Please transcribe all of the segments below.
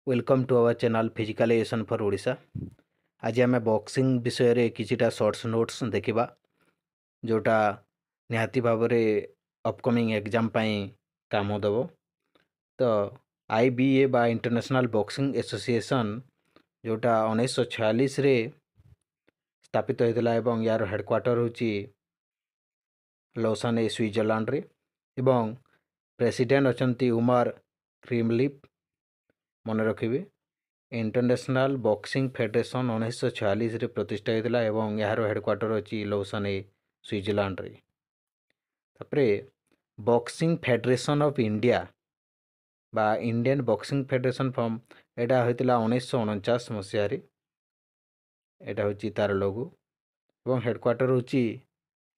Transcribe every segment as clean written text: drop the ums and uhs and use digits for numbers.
Welcome to our channel physical education for Odisha. आज आम boxing विषय रे किछिटा शॉर्ट्स नोट्स देखिबा जोटा निहाती भाव में अपकमिंग एग्जाम पाई काम देव। तो आईबीए बा इंटरनेशनल बॉक्सिंग एसोसिएशन जोटा 1946 रे स्थापित होता है यार हेडक्वार्टर होची लौसान स्विट्जरलैंड रे एवं प्रेसिडेंट अछंती उमर क्रिमलिप मन रखिए। इंटरनेशनल बॉक्सिंग फेडरेशन 1946 रे प्रतिष्ठा होता है यार हेडक्वार्टर अच्छी लौसान स्विट्जरलैंड रे। तापरे बॉक्सिंग फेडरेशन ऑफ इंडिया बा इंडियन बॉक्सिंग फेडरेशन फॉर्म एटा होता 1949 मसीह। एटा होची तार लोगो एवं हेडक्वार्टर होची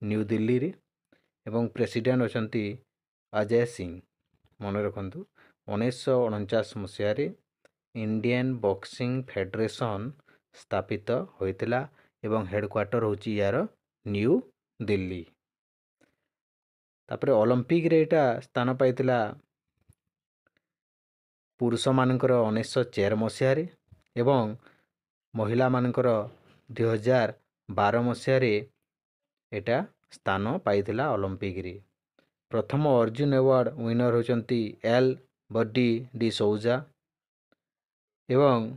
न्यू दिल्ली रे एवं प्रेसिडेंट अछंती अजय सिंह। मन रखु 1949 मसीह इंडियन बॉक्सिंग फेडरेशन स्थापित होता एवं हेडक्वार्टर होची यार न्यू दिल्ली। तापरे ओलंपिक रे एटा स्थान पाइतिला पुरुष मानकर 1904 मसीह एवं महिला मानकर 2012 मसीह एटा स्थान पाइतिला ओलंपिक रे। प्रथम अर्जुन अवार्ड विनर होचंती एल बडी डी सौजा एवं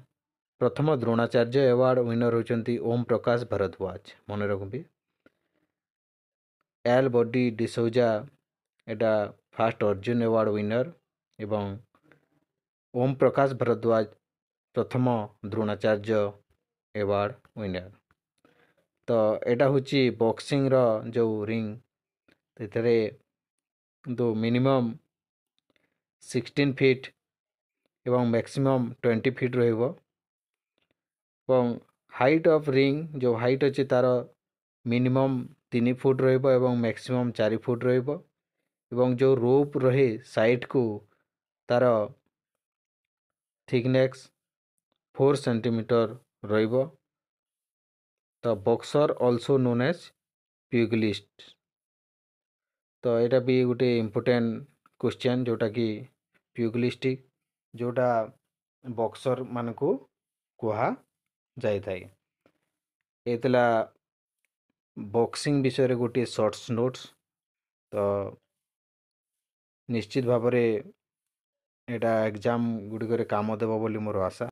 प्रथम द्रोणाचार्य अवार्ड विनर होचंती ओम प्रकाश भरद्वाज। मन रखुबी एल बडी डी सौजा एटा फास्ट अर्जुन अवार्ड विनर एवं ओम प्रकाश भरद्वाज प्रथम द्रोणाचार्य अवार्ड विनर। तो एटा होची बॉक्सिंग रो जो रिंग तेरे दो मिनिमम 16 फीट एवं मैक्सिमम 20 फीट रहिबो एवं हाइट ऑफ रिंग जो हाइट अच्छे तार मिनिमम 3 फुट रहिबो एवं मैक्सिमम 4 फुट रहिबो एवं जो रोप रहे साइड को तार थिकनेस 4 सेंटीमीटर रहिबो। तो बॉक्सर ऑल्सो नोन एज प्यूगिलिस्ट। तो यहाँ भी गोटे इम्पोर्टेंट क्वेश्चन जोटा कि प्यूगिलिस्टिक जोटा बॉक्सर मान को कहा जाए थाए। एतला बॉक्सिंग विषय रे गोटे शॉर्ट्स नोट्स। तो निश्चित भाव में एटा एग्जाम गुड़िक काम देव बोली मोर आशा।